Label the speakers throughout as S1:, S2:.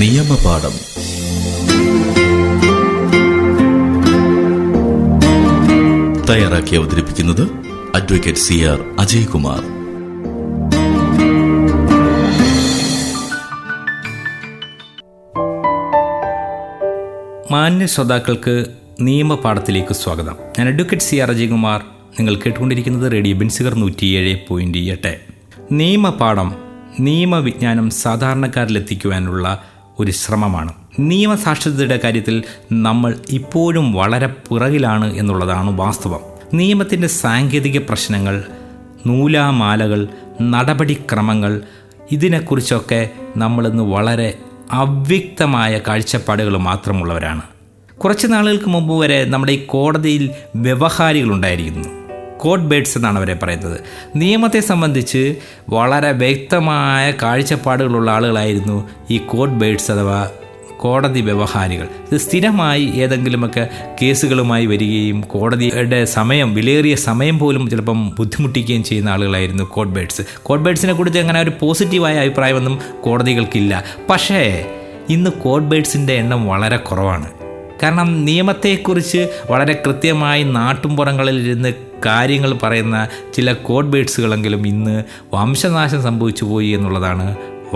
S1: നിയമപാഠം. തയ്യാറാക്കി അവതരിപ്പിക്കുന്നത് advocate CR Ajaykumar.
S2: മാന്യ ശ്രോതാക്കൾക്ക് നിയമപാഠത്തിലേക്ക് സ്വാഗതം. ഞാൻ അഡ്വക്കേറ്റ് CR അജയ്കുമാർ. നിങ്ങൾ കേട്ടുകൊണ്ടിരിക്കുന്നത് റേഡിയോ ബെൻസിഗർ 107.8. നിയമപാഠം നിയമവിജ്ഞാനം സാധാരണക്കാരിലെത്തിക്കുവാനുള്ള ഒരു ശ്രമമാണ്. നിയമസാക്ഷരതയുടെ കാര്യത്തിൽ നമ്മൾ ഇപ്പോഴും വളരെ പുറകിലാണ് എന്നുള്ളതാണ് വാസ്തവം. നിയമത്തിൻ്റെ സാങ്കേതിക പ്രശ്നങ്ങൾ, നൂലാമാലകൾ, നടപടിക്രമങ്ങൾ, ഇതിനെക്കുറിച്ചൊക്കെ നമ്മളിന്ന് വളരെ അവ്യക്തമായ കാഴ്ചപ്പാടുകൾ മാത്രമുള്ളവരാണ്. കുറച്ച് നാളുകൾക്ക് മുമ്പ് വരെ നമ്മുടെ ഈ കോടതിയിൽ വ്യവഹാരികളുണ്ടായിരിക്കുന്നു. കോർട്ട് ബേഡ്സ് എന്നാണ് അവരെ പറയുന്നത്. നിയമത്തെ സംബന്ധിച്ച് വളരെ വ്യക്തമായ കാഴ്ചപ്പാടുകളുള്ള ആളുകളായിരുന്നു ഈ കോർട്ട് ബേഡ്സ് അഥവാ കോടതി വ്യവഹാരികൾ. ഇത് സ്ഥിരമായി ഏതെങ്കിലുമൊക്കെ കേസുകളുമായി വരികയും കോടതിയുടെ വിലയേറിയ സമയം പോലും ചിലപ്പം ബുദ്ധിമുട്ടിക്കുകയും ചെയ്യുന്ന ആളുകളായിരുന്നു കോർട്ട് ബേഡ്സ്. കോർട്ട് ബേഡ്സിനെ കുറിച്ച് അങ്ങനെ ഒരു പോസിറ്റീവായ അഭിപ്രായമൊന്നും കോടതികൾക്കില്ല. പക്ഷേ ഇന്ന് കോർട്ട് ബേഡ്സിൻ്റെ എണ്ണം വളരെ കുറവാണ്. കാരണം നിയമത്തെക്കുറിച്ച് വളരെ കൃത്യമായി നാട്ടുംപുറങ്ങളിലിരുന്ന് കാര്യങ്ങൾ പറയുന്ന ചില കോർട്ട് ബേഡ്സുകളെങ്കിലും ഇന്ന് വംശനാശം സംഭവിച്ചു പോയി എന്നുള്ളതാണ്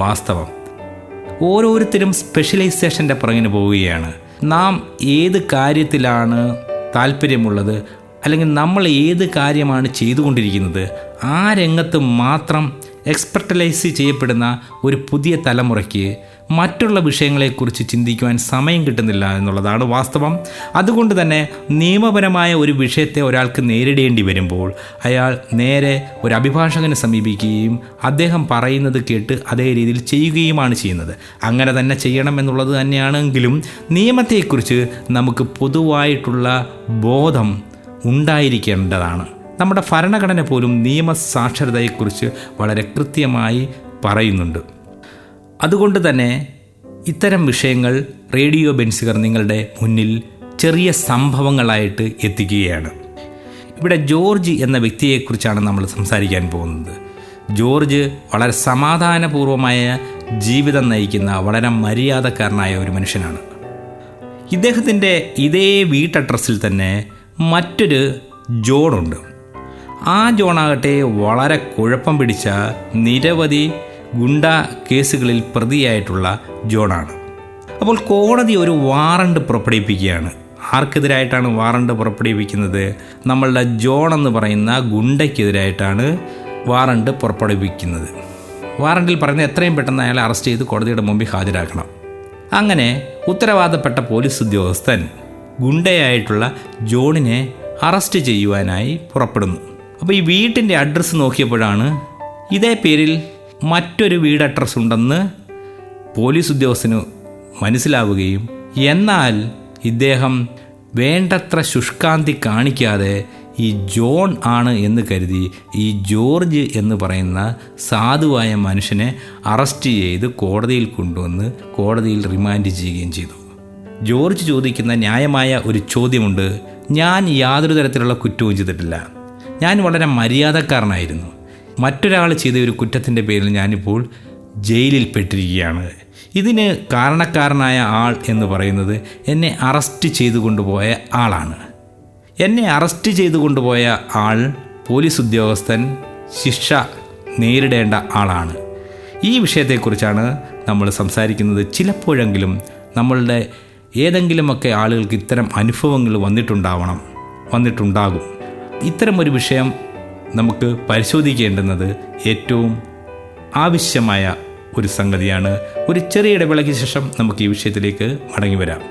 S2: വാസ്തവം. ഓരോരുത്തരും സ്പെഷ്യലൈസേഷൻ്റെ പുറകിന് പോവുകയാണ്. നാം ഏത് കാര്യത്തിലാണ് താല്പര്യമുള്ളത്, അല്ലെങ്കിൽ നമ്മൾ ഏത് കാര്യമാണ് ചെയ്തുകൊണ്ടിരിക്കുന്നത്, ആ രംഗത്ത് മാത്രം എക്സ്പെർട്ടലൈസ് ചെയ്യപ്പെടുന്ന ഒരു പുതിയ തലമുറയ്ക്ക് മറ്റുള്ള വിഷയങ്ങളെക്കുറിച്ച് ചിന്തിക്കുവാൻ സമയം കിട്ടുന്നില്ല എന്നുള്ളതാണ് വാസ്തവം. അതുകൊണ്ട് തന്നെ നിയമപരമായ ഒരു വിഷയത്തെ ഒരാൾക്ക് നേരിടേണ്ടി വരുമ്പോൾ അയാൾ നേരെ ഒരു അഭിഭാഷകനെ സമീപിക്കുകയും അദ്ദേഹം പറയുന്നത് കേട്ട് അതേ രീതിയിൽ ചെയ്യുകയുമാണ് ചെയ്യുന്നത്. അങ്ങനെ തന്നെ ചെയ്യണം എന്നുള്ളത് തന്നെയാണെങ്കിലും നിയമത്തെക്കുറിച്ച് നമുക്ക് പൊതുവായിട്ടുള്ള ബോധം ഉണ്ടായിരിക്കേണ്ടതാണ്. നമ്മുടെ ഭരണഘടന പോലും നിയമസാക്ഷരതയെക്കുറിച്ച് വളരെ കൃത്യമായി പറയുന്നുണ്ട്. അതുകൊണ്ട് തന്നെ ഇത്തരം വിഷയങ്ങൾ റേഡിയോ ബെൻസിഗർ നിങ്ങളുടെ മുന്നിൽ ചെറിയ സംഭവങ്ങളായിട്ട് എത്തിക്കുകയാണ്. ഇവിടെ ജോർജ് എന്ന വ്യക്തിയെക്കുറിച്ചാണ് നമ്മൾ സംസാരിക്കാൻ പോകുന്നത്. ജോർജ് വളരെ സമാധാനപൂർവമായ ജീവിതം നയിക്കുന്ന വളരെ മര്യാദക്കാരനായ ഒരു മനുഷ്യനാണ്. ഇദ്ദേഹത്തിൻ്റെ ഇതേ വീട്ടഡ്രസ്സിൽ തന്നെ മറ്റൊരു ജോണുണ്ട്. ആ ജോണാകട്ടെ വളരെ കുഴപ്പം പിടിച്ച നിരവധി ഗുണ്ട കേസുകളിൽ പ്രതിയായിട്ടുള്ള ജോണാണ്. അപ്പോൾ കോടതി ഒരു വാറണ്ട് പുറപ്പെടുവിപ്പിക്കുകയാണ്. ആർക്കെതിരായിട്ടാണ് വാറണ്ട് പുറപ്പെടുവിക്കുന്നത്? നമ്മളുടെ ജോൺ എന്ന് പറയുന്ന ഗുണ്ടയ്ക്കെതിരായിട്ടാണ് വാറണ്ട് പുറപ്പെടുവിക്കുന്നത്. വാറണ്ടിൽ പറയുന്നത് എത്രയും പെട്ടെന്ന് അയാളെ അറസ്റ്റ് ചെയ്ത് കോടതിയുടെ മുമ്പിൽ ഹാജരാക്കണം. അങ്ങനെ ഉത്തരവാദപ്പെട്ട പോലീസ് ഉദ്യോഗസ്ഥൻ ഗുണ്ടയായിട്ടുള്ള ജോണിനെ അറസ്റ്റ് ചെയ്യുവാനായി പുറപ്പെടുന്നു. അപ്പോൾ ഈ വീട്ടിൻ്റെ അഡ്രസ്സ് നോക്കിയപ്പോഴാണ് ഇതേ പേരിൽ മറ്റൊരു വീട് അഡ്രസ്സ് ഉണ്ടെന്ന് പോലീസ് ഉദ്യോഗസ്ഥന് മനസ്സിലാവുകയും എന്നാൽ ഇദ്ദേഹം വേണ്ടത്ര ശുഷ്കാന്തി കാണിക്കാതെ ഈ ജോൺ ആണ് എന്ന് കരുതി ഈ ജോർജ് എന്ന് പറയുന്ന സാധുവായ മനുഷ്യനെ അറസ്റ്റ് ചെയ്ത് കോടതിയിൽ കൊണ്ടുവന്ന് കോടതിയിൽ റിമാൻഡ് ചെയ്യുകയും ചെയ്തു. ജോർജ് ചോദിക്കുന്ന ന്യായമായ ഒരു ചോദ്യമുണ്ട്. ഞാൻ യാതൊരു തരത്തിലുള്ള കുറ്റവും ചെയ്തിട്ടില്ല. ഞാൻ വളരെ മര്യാദക്കാരനായിരുന്നു. മറ്റൊരാൾ ചെയ്ത ഒരു കുറ്റത്തിൻ്റെ പേരിൽ ഞാനിപ്പോൾ ജയിലിൽ പെട്ടിരിക്കുകയാണ്. ഇതിന് കാരണക്കാരനായ ആൾ എന്ന് പറയുന്നത് എന്നെ അറസ്റ്റ് ചെയ്തു കൊണ്ടുപോയ ആളാണ്. എന്നെ അറസ്റ്റ് ചെയ്തു കൊണ്ടുപോയ ആൾ പോലീസ് ഉദ്യോഗസ്ഥൻ ശിക്ഷ നേരിടേണ്ട ആളാണ്. ഈ വിഷയത്തെക്കുറിച്ചാണ് നമ്മൾ സംസാരിക്കുന്നത്. ചിലപ്പോഴെങ്കിലും നമ്മളുടെ ഏതെങ്കിലുമൊക്കെ ആളുകൾക്ക് ഇത്തരം അനുഭവങ്ങൾ വന്നിട്ടുണ്ടാകും. ഇത്തരമൊരു വിഷയം നമുക്ക് പരിശോധിക്കേണ്ടുന്നത് ഏറ്റവും ആവശ്യമായ ഒരു സംഗതിയാണ്. ഒരു ചെറിയ ഇടവേളയ്ക്ക് ശേഷം നമുക്ക് ഈ വിഷയത്തിലേക്ക് മടങ്ങി വരാം.